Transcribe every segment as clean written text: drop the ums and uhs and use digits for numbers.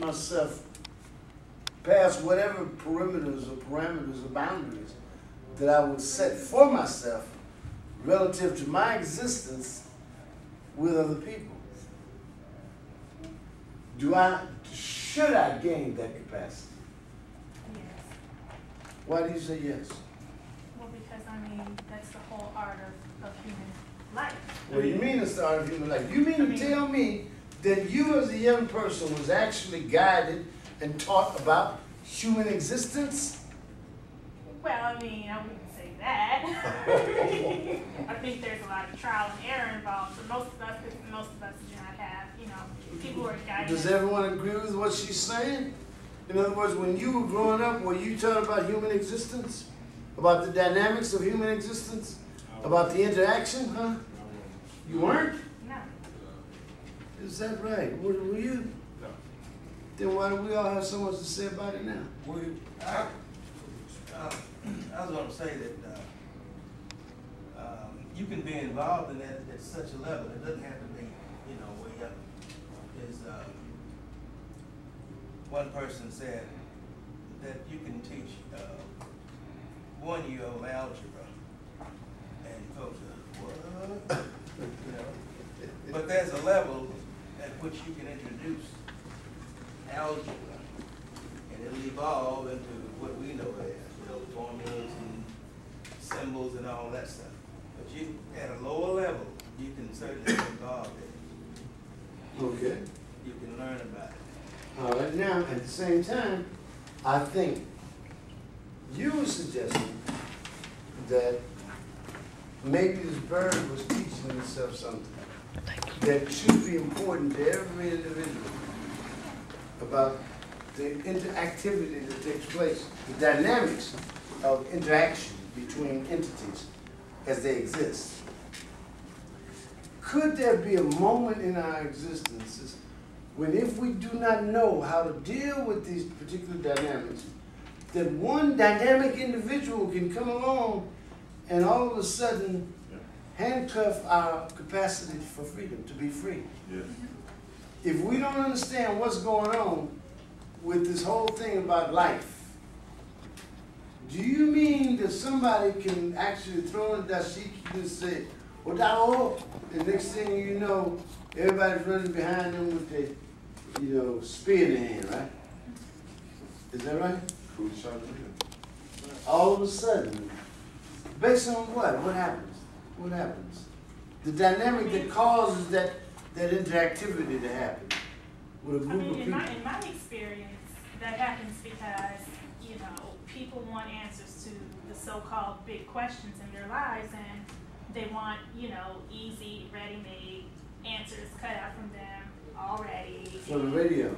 myself past whatever perimeters or parameters or boundaries that I would set for myself relative to my existence with other people. Should I gain that capacity? Yes. Why do you say yes? Well, because I mean, that's the whole art of human life. What do you mean it's the art of human life? You mean to tell me that you as a young person was actually guided and taught about human existence? Well, I mean, I wouldn't say that. I think there's a lot of trial and error involved. So most of us do not have, people who are guided. Does everyone agree with what she's saying? In other words, when you were growing up, were you taught about human existence? About the dynamics of human existence? About the interaction, huh? You weren't? No. Is that right? Were you? No. Then why do we all have so much to say about it now? I was going to say that you can be involved in that at such a level. It doesn't have to be, way up. One person said that you can teach 1-year-old algebra, and folks are, what? But there's a level at which you can introduce algebra, and it'll evolve into what we know as, formulas and symbols and all that stuff. But you, at a lower level, you can certainly get involved in it. Okay. You can learn about it. All right, now, at the same time, I think you were suggesting that maybe this bird was teaching itself something that should be important to every individual about the interactivity that takes place, the dynamics of interaction between entities as they exist. Could there be a moment in our existences when, if we do not know how to deal with these particular dynamics, that one dynamic individual can come along and all of a sudden handcuff our capacity for freedom, to be free? Yes. If we don't understand what's going on with this whole thing about life, do you mean that somebody can actually throw in dashiki and say, "Odao," and next thing you know, everybody's running behind them with their, spear in their hand, right? Is that right? All of a sudden, based on what? What happens? What happens? The dynamic that causes that interactivity to happen with a group of people. In my experience, that happens because, people want answers to the so-called big questions in their lives, and they want, easy, ready-made answers cut out from them already. From the radio.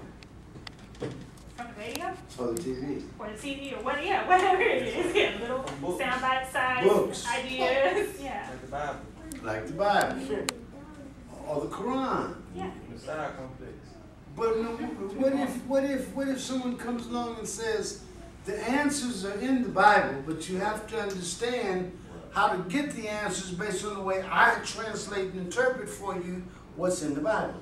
From the radio? Or the TV. Or the TV, or whatever it is. Yeah, little soundbite size Books. ideas. Yeah. Like the Bible. Like the Bible. Sure. Or the Quran. Yeah. The side complex. But what if someone comes along and says, the answers are in the Bible, but you have to understand how to get the answers based on the way I translate and interpret for you what's in the Bible?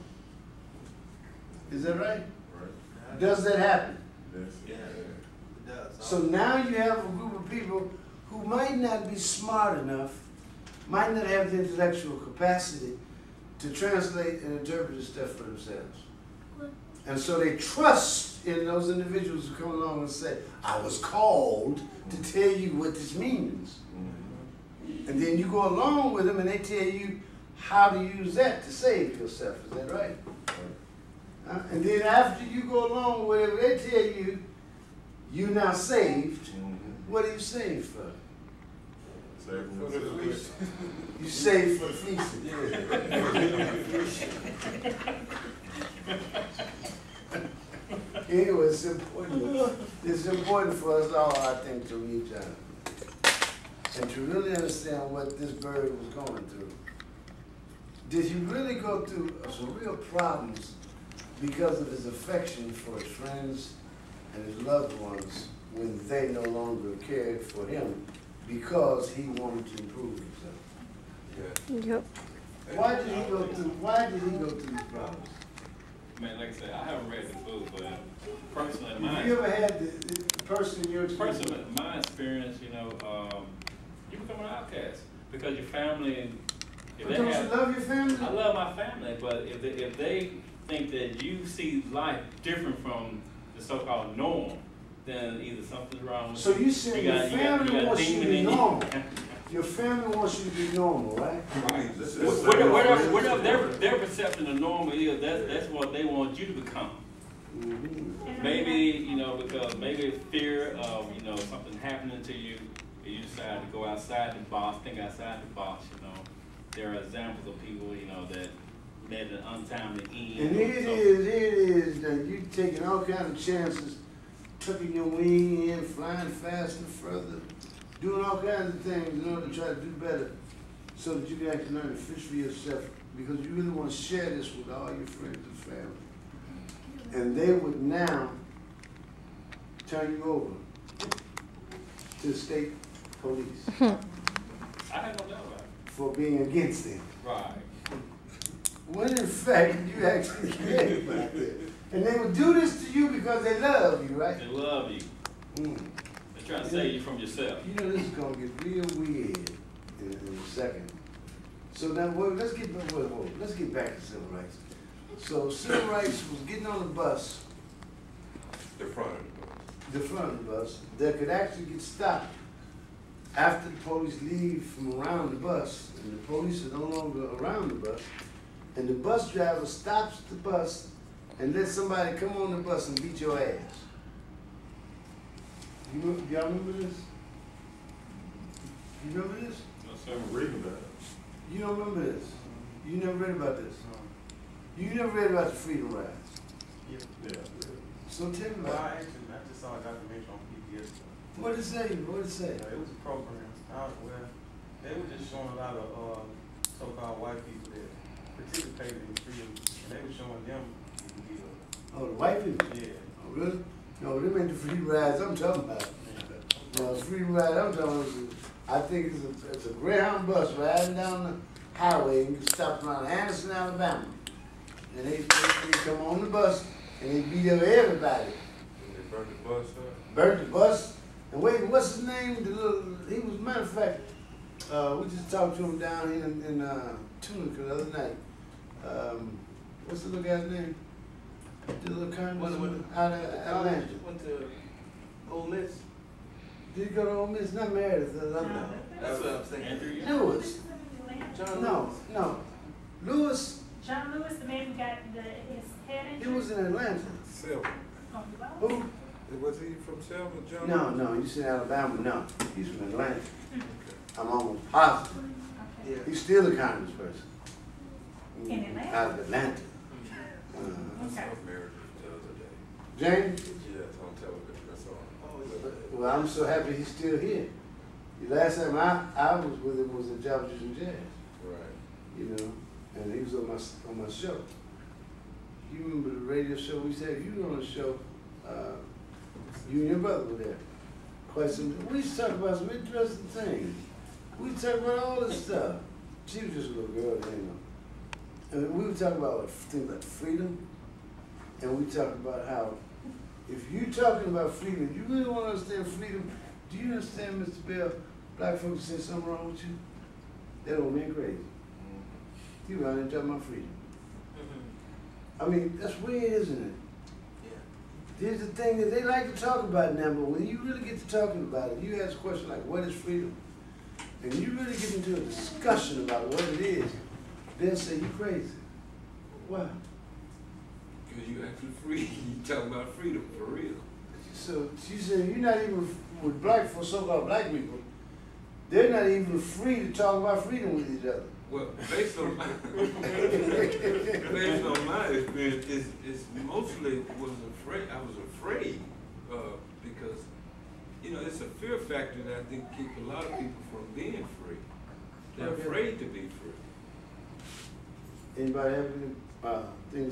Is that right? Right. Does that happen? Yes. Yeah, it does. So now you have a group of people who might not be smart enough, might not have the intellectual capacity to translate and interpret this stuff for themselves. And so they trust in those individuals who come along and say, I was called to tell you what this means. And then you go along with them and they tell you how to use that to save yourself. Is that right? And then after you go along with whatever they tell you, you're now saved. What are you saved for? Saved for the fleece. You saved for the feasting. Anyway, it's important. It's important for us all, I think, to reach out and to really understand what this bird was going through. Did he really go through some real problems because of his affection for his friends and his loved ones when they no longer cared for him because he wanted to improve himself? Yeah. Yep. Why did he go through these problems? Man, like I said, I haven't read the book, but personally, Have you ever had the person in your experience? personally, my experience, you know, you become an outcast because your family. If But they don't have, you love your family? I love my family, but if they think that you see life different from the so-called norm, then either something's wrong with So you saying your family wants you to be normal? Your family wants you to be normal, right? Right. Whatever their perception of normal is, that's what they want you to become. Mm-hmm. Maybe, you know, because maybe fear of, you know, something happening to you, and you decide to go outside the box, think outside the box, you know. There are examples of people, you know, that met an untimely end. And it is that you taking all kinds of chances, tucking your wing in, flying faster, further, doing all kinds of things in order to try to do better so that you can actually learn to fish for yourself because you really want to share this with all your friends and family. And they would now turn you over to the state police I don't know about it. for being against them. Right. When in fact you actually care about it. And they would do this to you because they love you, right? They love you. Mm. They're trying to save you from yourself. You know, this is going to get real weird in a second. So now, let's get back to civil rights. So civil rights was getting on the bus, The front of the bus. the front of the bus, that could actually get stopped after the police leave from around the bus, and the police are no longer around the bus, and the bus driver stops the bus and let somebody come on the bus and beat your ass. Y'all remember this? You remember this? No, sir. I'm reading about it. You don't remember this? You never read about this? You never read about the freedom rides? Yeah. So tell me Well, about it. I just saw a documentary on PBS. What did it say? What did it say? It was a program where they were just showing a lot of so-called white people that participated in freedom, and they were showing them the deal. Oh, the white people? Yeah. Oh, really? No, them ain't the free rides I'm talking about. No, the free ride I'm talking about is, I think it's a Greyhound bus riding down the highway and you stop around Anderson, Alabama. And they come on the bus and they beat up everybody. And they burned the bus up. Burnt the bus. And wait, what's his name? He was, matter of fact, we just talked to him down here in Tunica the other night. What's the little guy's name? The little congressman out of Atlanta. Went to Ole Miss. Did he go to Ole Miss? Not Meredith. That's what I'm saying. Andrew, Lewis. John No, no. Lewis, John Lewis, the man who got his head he injured. was in Atlanta. Selma. Oh, well. Who? Was he from Selma, John? No, you said Alabama. No, he's from Atlanta. I'm almost positive. Okay. Yeah. He's still a congressperson. In Atlanta? Out of Atlanta. I saw Okay. Meredith the other day. James? Yes, on television. That's all. Oh, yeah. Well, I'm so happy he's still here. The last time I was with him was at Jobs and Jazz, Right. you know, and he was on my show. You remember the radio show we said you were on the show? You and your brother were there. Quite some. We used to talk about some interesting things. We talk about all this stuff. She was just a little girl, you know. And we were talking about things like freedom, and we talked about how if you're talking about freedom, you really want to understand freedom. Do you understand, Mr. Bell? Black folks say something wrong with you. That old man crazy. You out there talking about freedom. I mean, that's weird, isn't it? Here's the thing that they like to talk about now, but when you really get to talking about it, you ask a question like, what is freedom? And you really get into a discussion about what it is, they'll say you crazy. Why? Because you actually free. You talking about freedom for real. So you say you're not even with black folks, so-called black people, they're not even free to talk about freedom with each other. Well, based on my based on my experience, it's mostly I was afraid because you know it's a fear factor that I think keeps a lot of people from being free. They're Okay. afraid to be free. Anybody have anything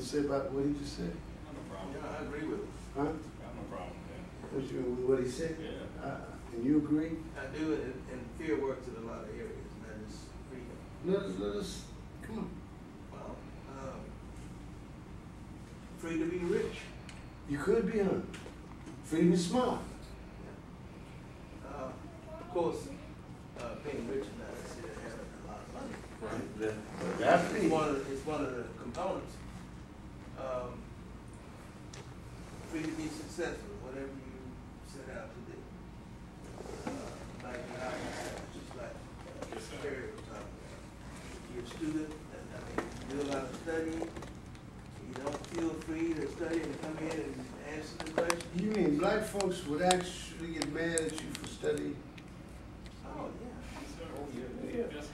to say about what he just said? no problem. Yeah, I agree with him. Huh? Got no problem with What you with what he said? that. Yeah. And you agree? I do, and fear works in a lot of areas, and that is freedom. Let us come on. Well, free to be rich. You could be, huh? Free to be smart. Of course, being rich and not necessarily having a lot of money. Right. That's It's one of the components. Free to be successful, whatever you set out to do. Like how, just like Terry was talking about. You're a student, and I mean, you do a lot of studying. You don't feel free to study and come in and answer the question. You mean black folks would actually get mad at you for studying? Oh, yeah. Yes, sir.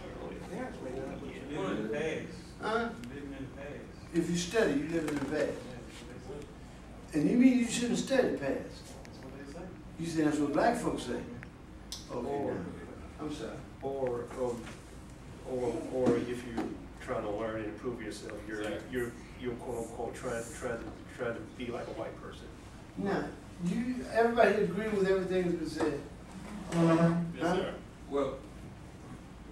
Parents may not, but you Living in the past. Huh? Living in the past. If you study, you live in the past. Yeah, that's what And you mean you shouldn't study past? that's what they say. You say that's what black folks say. Okay, Or- now, I'm sorry. Or if you're trying to learn and improve yourself, you're quote unquote trying to be like a white person. Now, everybody agree with everything that's been said? Yes, sir. Well,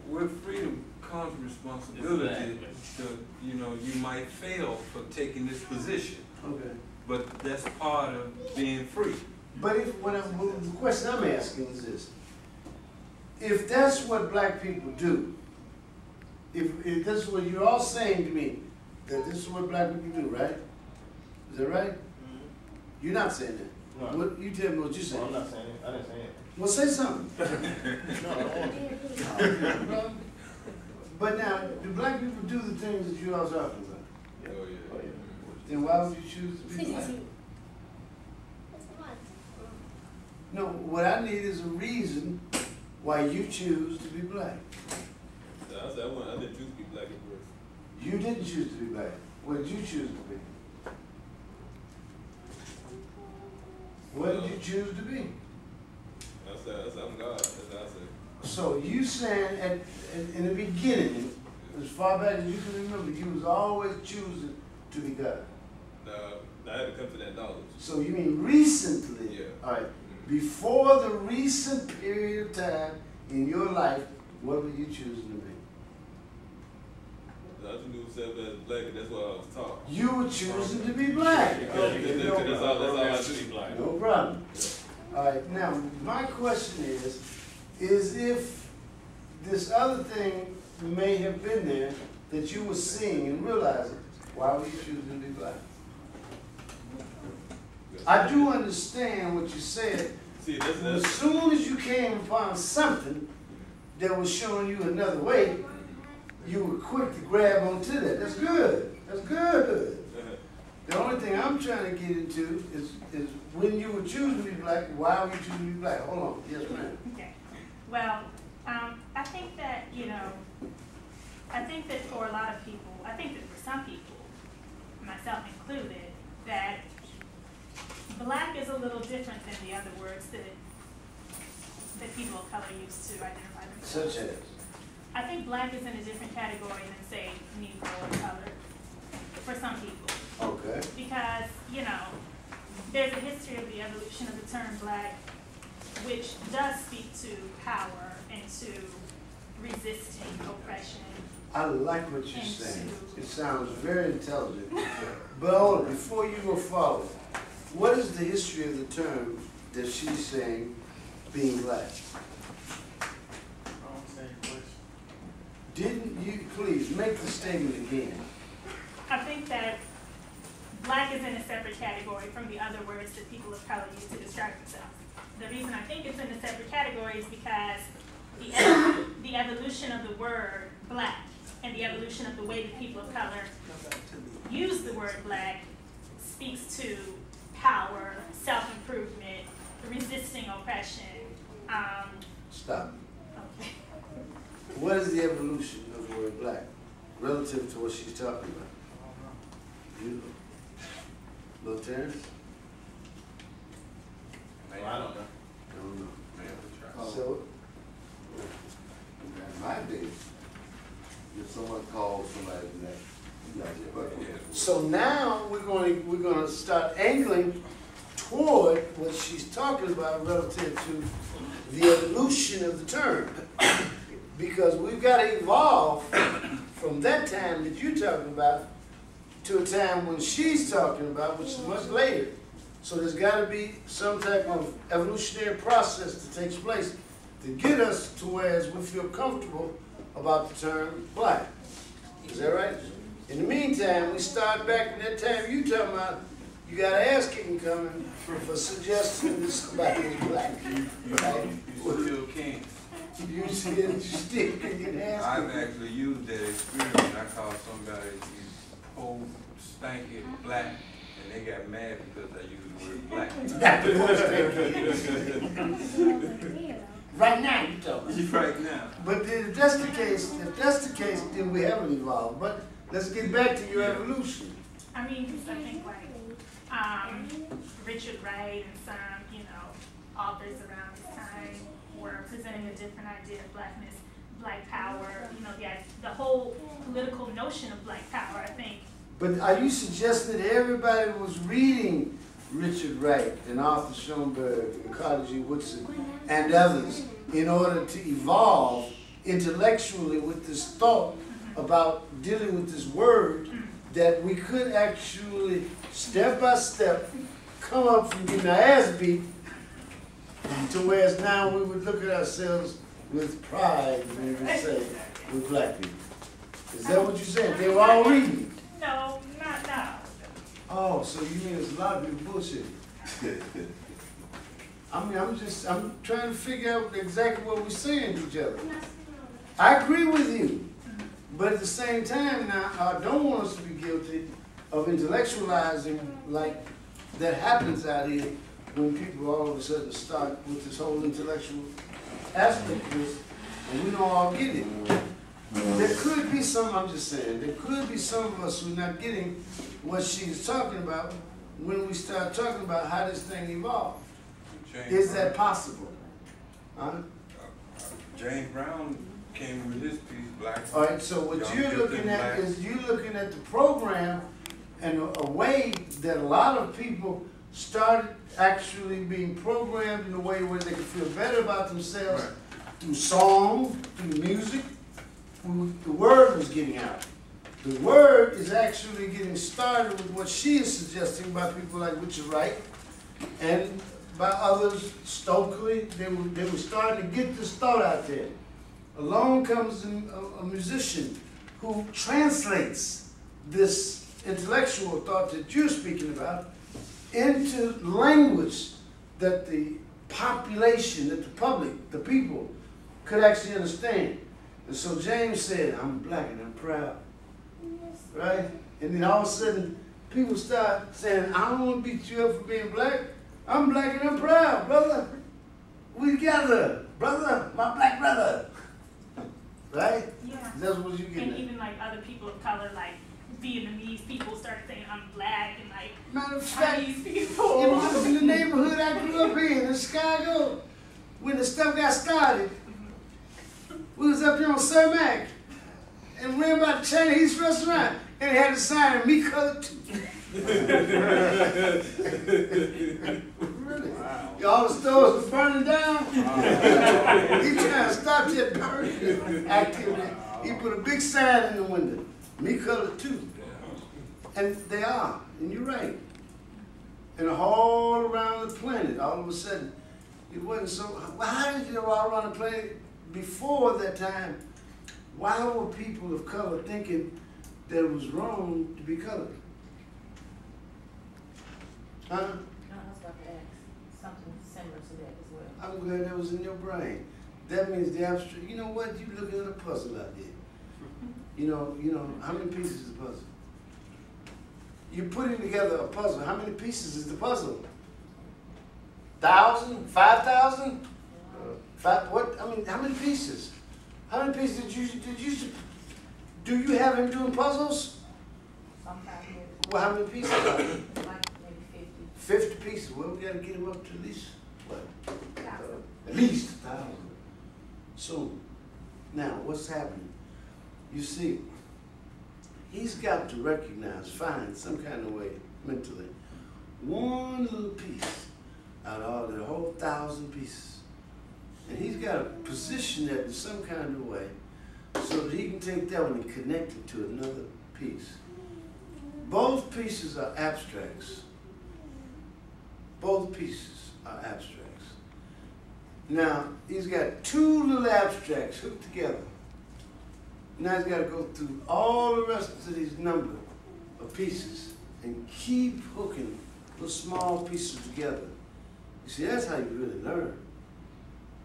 with freedom comes responsibility Exactly. to, you might fail for taking this position, Okay. but that's part of being free. But the question I'm asking is this. If that's what black people do, if this is what you're all saying to me, that this is what black people do, right? Is that right? You're not saying that. No. What, you tell me what you're Well, saying. I'm not saying it. I didn't say it. Well, say something. No, I don't want to. But now, do black people do the things that you all talking about? Oh, yeah. Oh, yeah. Then why would you choose to be black? No, what I need is a reason why you choose to be black. I said I didn't choose to be black at first. You didn't choose to be black. What did you choose to be? What did you choose to be? I said I'm God. That's what I said. So you saying in the beginning, as far back as you can remember, you was always choosing to be God. I had to come to that knowledge. So you mean recently? Yeah. All right. Before the recent period of time in your life, what were you choosing to be? I just knew myself as black, and that's what I was taught. You were choosing to be black. Because that's all I see. No problem. All right, now, my question is if this other thing may have been there that you were seeing and realizing, why were you choosing to be black? I do understand what you said. See, As soon as you came upon something that was showing you another way, you were quick to grab onto that. That's good. That's good. The only thing I'm trying to get into is when you were choosing to be black, why were you choosing to be black? Hold on. Yes, ma'am. Okay. Well, I think that, I think that for a lot of people, I think that for some people, myself included, that black is a little different than the other words that people of color use to identify themselves. Such as? I think black is in a different category than, say, Negro or colored for some people. Okay. Because, there's a history of the evolution of the term black, which does speak to power and to resisting oppression. I like what you're saying. It sounds very intelligent. But hold on, before you go forward, what is the history of the term that she's saying being black? Didn't you, please, make the statement again. I think that black is in a separate category from the other words that people of color use to describe themselves. The reason I think it's in a separate category is because the evolution of the word black and the evolution of the way that people of color use the word black speaks to power, self-improvement, resisting oppression. Stop. Okay. What is the evolution of the word black relative to what she's talking about? You, Little Terrence? Well, I don't know. I don't know. Man, So, In my day, if someone calls somebody that, you got your butt. so now we're going to start angling toward what she's talking about relative to the evolution of the term. Because we've got to evolve from that time that you're talking about to a time when she's talking about, which is much later. So there's got to be some type of evolutionary process that takes place to get us to where we feel comfortable about the term black. Is that right? In the meantime, we start back in that time you talking about, you got ass kicking coming for suggesting this somebody is black. Right? You still can't. You still can get ass I've kicking. actually used that experiment. I called somebody old, stanky, black, and they got mad because I used the word black. Right now, you talking. Right now. But if that's the case, then we haven't evolved. But let's get back to your evolution. I mean, 'cause I think like Richard Wright and some, you know, authors around this time were presenting a different idea of blackness, black power, you know, the whole political notion of black power, I think. But are you suggesting that everybody was reading Richard Wright and Arthur Schoenberg and Carter G. Woodson and others in order to evolve intellectually with this thought about dealing with this word, that we could actually, step by step, come up from getting our ass beat to whereas now we would look at ourselves with pride when we say we're black people? Is that what you said? They were all reading? No, not now. Oh, so you mean there's a lot of people bullshit? I mean, I'm trying to figure out exactly what we're saying to each other. I agree with you, but at the same time now, I don't want us to be guilty of intellectualizing like that happens out here when people all of a sudden start with this whole intellectual aspect of this, and we don't all get it. There could be some, I'm just saying, there could be some of us who are not getting what she's talking about when we start talking about how this thing evolved. Is that possible? Huh? James Brown came with his piece, Black. All right, so what you're looking at is you're looking at the program and a way that a lot of people started actually being programmed in a way where they could feel better about themselves through song, through music. The word was getting out. The word is actually getting started with what she is suggesting by people like Richard Wright and by others, Stokely. They were starting to get this thought out there. Along comes a musician who translates this intellectual thought that you're speaking about into language that the population, that the public, the people could actually understand. And so James said, I'm black and I'm proud. Right? And then all of a sudden, people start saying, I don't want to beat you up for being black. I'm black and I'm proud, brother. We together, brother, my black brother. Right? Yeah. That's what you get. And even like other people of color, like Vietnamese people started saying I'm black, and like Matter of fact, Chinese people. in the neighborhood I grew up in Chicago, when the stuff got started, we was up here on Cermak and ran by the Chinese restaurant, and it had a sign, me colored too. Really? Wow. All the stores were burning down. He trying to stop that burning activity. He put a big sign in the window, me colored too. And they are, and you're right. And all around the planet, all of a sudden, it wasn't so, well, how did it all around the planet before that time? Why were people of color thinking that it was wrong to be colored? Huh? No, I was about to ask something similar to that as well. I'm glad that was in your brain. That means the abstract, you know what, you're looking at a puzzle out there. You know, how many pieces is the puzzle? You're putting together a puzzle. How many pieces is the puzzle? 1,000? 5,000? What? I mean, how many pieces? How many pieces do you have him doing puzzles? Sometimes Well, how many pieces are there? like maybe 50 pieces. Well, we got to get him up to at least, what? At least 1,000. So, now, what's happening? You see, he's got to recognize, find some kind of way, mentally, one little piece out of the whole 1,000 pieces. And he's got to position that in some kind of way so that he can take that one and connect it to another piece. Both pieces are abstracts. Both pieces are abstracts. Now, he's got two little abstracts hooked together. Now he's got to go through all the rest of these number of pieces and keep hooking those small pieces together. You see, that's how you really learn.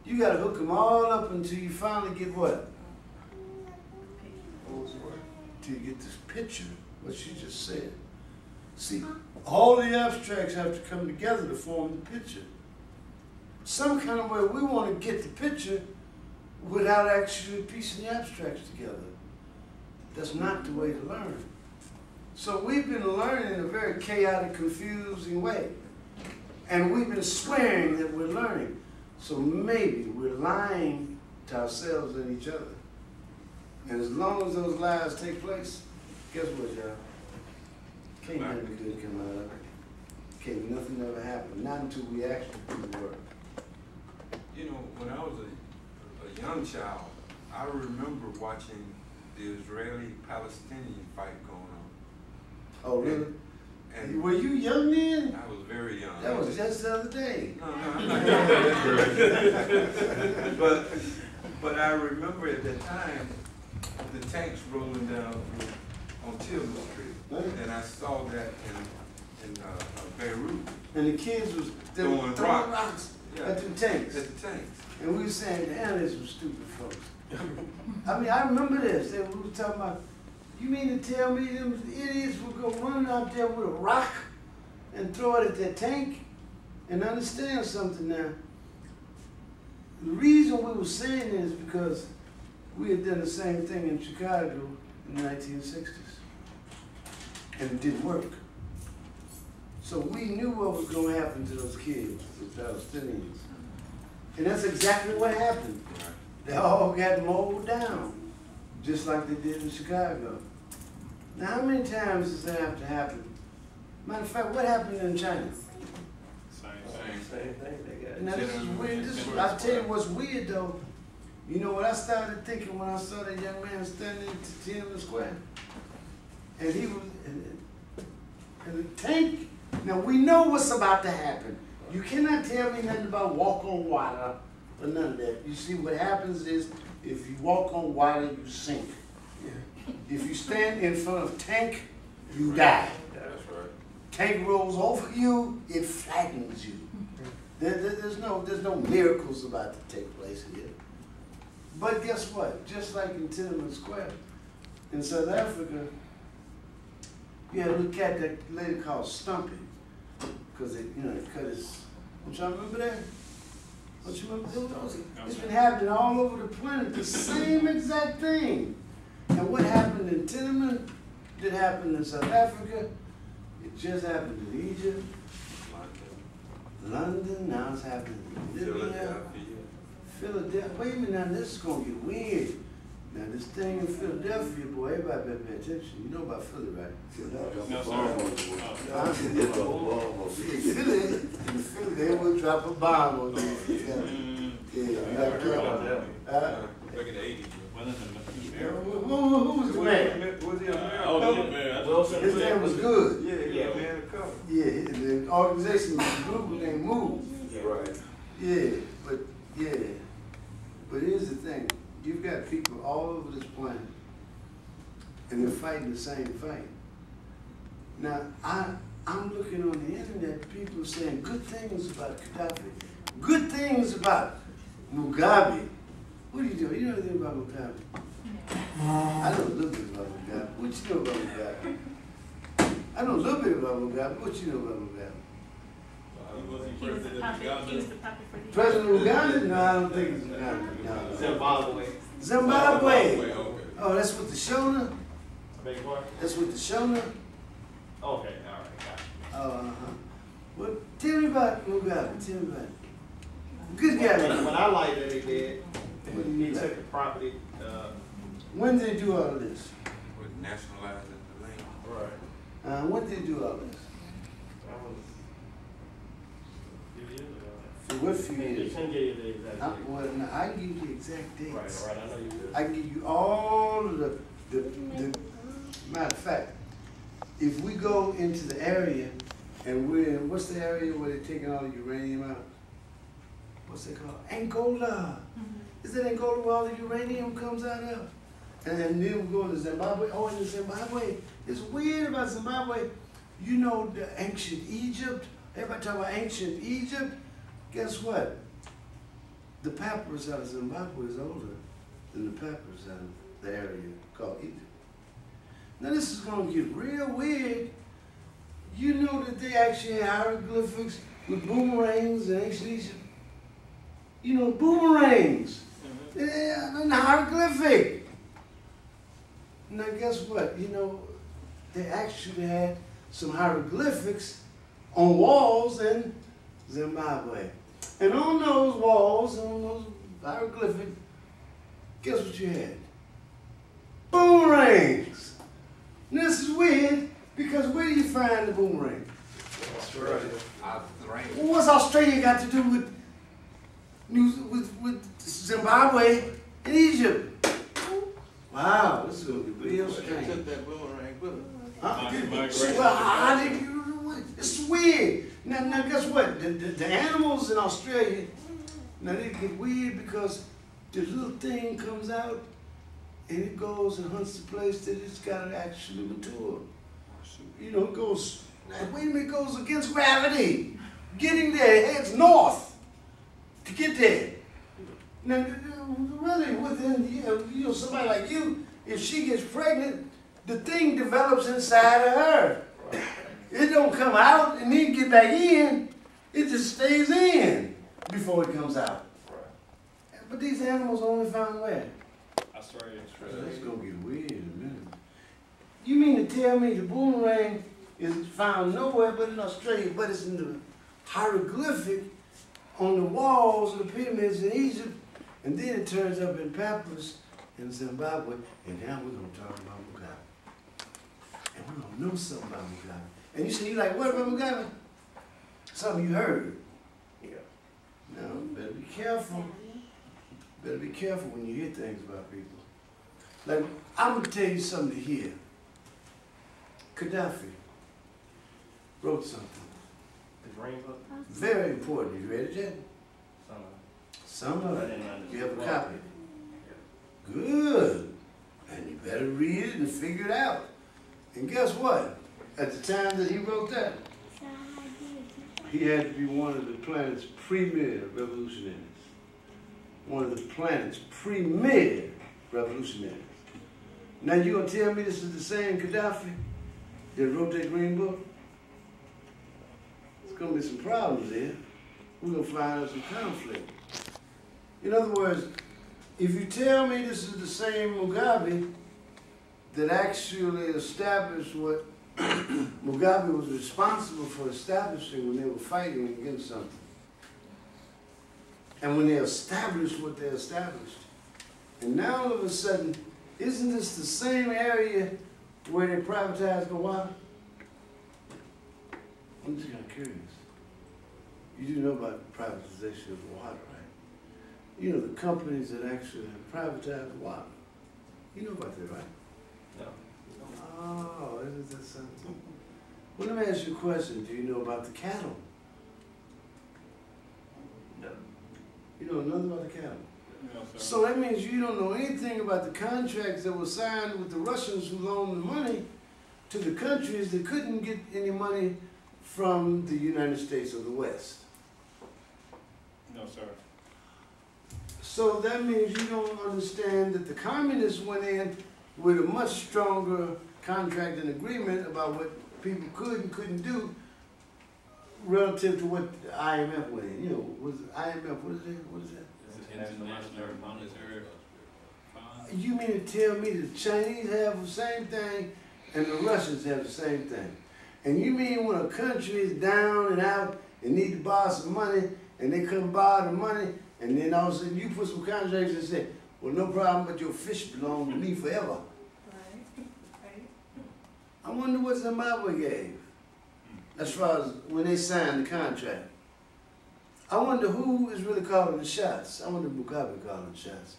You got to hook them all up until you finally get what? Till you get this picture, what she just said. See, all the abstracts have to come together to form the picture. Some kind of way we want to get the picture without actually piecing the abstracts together. That's not the way to learn. So we've been learning in a very chaotic, confusing way. And we've been swearing that we're learning. So maybe we're lying to ourselves and each other. And as long as those lies take place, guess what, y'all? Can't nothing good come out of it. Can't nothing ever happen. Not until we actually do the work. You know, when I was a young child, I remember watching the Israeli-Palestinian fight going on. Oh, really? And were you young then? I was very young. That was just the other day. No, I'm not young. But I remember at that time, the tanks rolling down on Tillman Street. Right. And I saw that in Beirut. And the kids was Throwing rocks. at the tanks. At the tanks. And we were saying, damn, this was stupid folks. I mean, I remember this. We were talking about, you mean to tell me them idiots would go running out there with a rock and throw it at that tank? And understand something now. The reason we were saying this is because we had done the same thing in Chicago in the 1960s. And it didn't work. So we knew what was going to happen to those kids, the Palestinians. And that's exactly what happened. They all got mowed down, just like they did in Chicago. Now, how many times does that have to happen? Matter of fact, what happened in China? Same thing. They got. Now, this is weird. I'll tell you what's weird, though. You know what I started thinking when I saw that young man standing in Tiananmen Square? And he was in the tank. Now, we know what's about to happen. You cannot tell me nothing about walk on water or none of that. You see, what happens is, if you walk on water, you sink. If you stand in front of tank, you die. That's right. Tank rolls over you, it flattens you. There's no miracles about to take place here. But guess what? Just like in Tiananmen Square, in South Africa, you had a little cat that lady called Stumpy, because it cut his. Don't y'all remember that? Don't you remember? It's been happening all over the planet, the same exact thing. And what happened in Tiananmen did happen in South Africa. It just happened in Egypt, London. Now it's happening in Libya, Philadelphia. Wait a minute, now this is gonna get weird. Now this thing in Philadelphia, boy, everybody better pay attention. You know about Philly, right? No, Philly, they will drop a bomb on you. Yeah, you got to Back in the 80s. Who was the man? Was he a man? Oh, man. Wilson. His name was good. Yeah, man of color. Yeah, the organization was a group named MOV. Right. But here's the thing. You've got people all over this planet, and they're fighting the same fight. Now, I'm looking on the internet, people are saying good things about Gaddafi, good things about Mugabe. What do you do? You know anything about Mugabe? I know a little bit about Mugabe. What you know about Mugabe? I know a little bit about Mugabe. What you know about Mugabe? He was the puppet for the President of Uganda? No, I don't think it's Uganda. No. Zimbabwe. Zimbabwe. Okay. Oh, that's with the Shona? Beg your pardon? That's with the Shona? Okay, all right, got you. Oh, Well, tell me about Mugabe. Tell me about it. Good guy. What I like that he did, What do you he like? took the property, When did they do all of this? With nationalizing the land. right, When did they do all this? that was a few years ago. For what few You years? can give you the exact date. Well, no, I can give you the exact dates. Right, I know you do. I can give you all of the matter of fact, if we go into the area And we're in, what's the area where they're taking all the uranium out? What's it called? Angola. Is it Angola where all the uranium comes out of? And then we're going to Zimbabwe. Oh, in Zimbabwe, it's weird about Zimbabwe. You know the ancient Egypt? Everybody talk about ancient Egypt. Guess what? The papyrus out of Zimbabwe is older than the papyrus out of the area called Egypt. Now this is going to get real weird. You know that they actually had hieroglyphics with boomerangs in ancient Egypt? You know, boomerangs. Yeah, and hieroglyphic. Now guess what? You know, they actually had some hieroglyphics on walls in Zimbabwe. And on those walls, on those hieroglyphics, guess what you had? Boomerangs. Now, this is weird because where do you find the boomerang? Australia. Well, what's Australia got to do with Zimbabwe and Egypt? Wow, this is going to be real They strange. took that boomerang with them. Well, how did you? It's weird. Now guess what? The animals in Australia, now they get weird because the little thing comes out and it goes and hunts the place that it's got to actually mature. You know, it goes, wait a minute, it goes against gravity, getting there, heads north to get there. Now, really, within, you know, somebody like you, if she gets pregnant, the thing develops inside of her. It don't come out and then get back in. It just stays in before it comes out. But these animals only found where? Australia. It's going to get weird in a minute. You mean to tell me the boomerang is found nowhere but in Australia, but it's in the hieroglyphic on the walls of the pyramids in Egypt, and then it turns up in papyrus in Zimbabwe, and now we're going to talk about Mugabe. And we're going to know something about Mugabe. And you say, you like, what about Mugabe? Something you heard. Yeah. Now, better be careful. Better be careful when you hear things about people. Like, I'm going to tell you something to hear. Gaddafi wrote something. The Green Book? Very important. You read it yet? Some of it. You have a copy. Good. And you better read it and figure it out. And guess what? At the time that he wrote that, he had to be one of the planet's premier revolutionaries. One of the planet's premier revolutionaries. Now you gonna tell me this is the same Gaddafi that wrote that Green Book? There's gonna be some problems there. We're gonna find out some conflict. In other words, if you tell me this is the same Mugabe that actually established what Mugabe was responsible for establishing when they were fighting against something, and when they established what they established, and now all of a sudden, isn't this the same area where they privatized the water? I'm just kind of curious. You do know about privatization of the water, right? You know the companies that actually have privatized the water. You know about that, right? No. Oh, isn't that something? Well, let me ask you a question. Do you know about the cattle? No. You know nothing about the cattle? No, sir. So that means you don't know anything about the contracts that were signed with the Russians who loaned the money to the countries that couldn't get any money from the United States or the West. No, sir. So that means you don't understand that the communists went in with a much stronger contract and agreement about what people could and couldn't do relative to what the IMF went in. You know, was IMF, what is it? What is that? International Monetary Fund. You mean to tell me the Chinese have the same thing and the Russians have the same thing? And you mean when a country is down and out and need to borrow some money and they come borrow the money and then all of a sudden you put some contracts and say, well, no problem, but your fish belong to me forever. Right. I wonder what Zimbabwe gave as far as when they signed the contract. I wonder who is really calling the shots. I wonder if Mugabe calling the shots.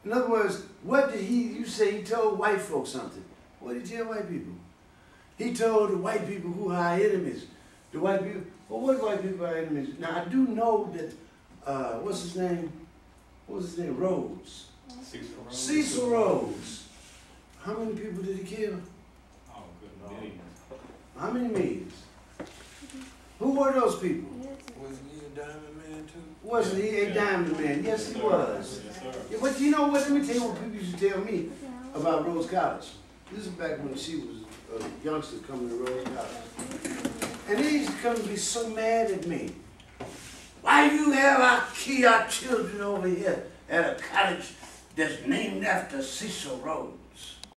In other words, what did you say he told white folks something. What did he tell white people? He told the white people who are our enemies. The white people, well, what white people are enemies? Now, I do know that, what's his name? What was his name? Rhodes. Cecil Rhodes. How many people did he kill? Oh, good, millions. How many millions? Who were those people? Wasn't he a diamond man too? Wasn't he a diamond man? Yes, he was. Yes, sir. Yeah, but you know what? Let me tell you what people used to tell me about Rhodes College. This is back when she was a youngster coming to Rhodes College. And they used to come and be so mad at me. Why you have our children over here at a college that's named after Cecil Rhodes?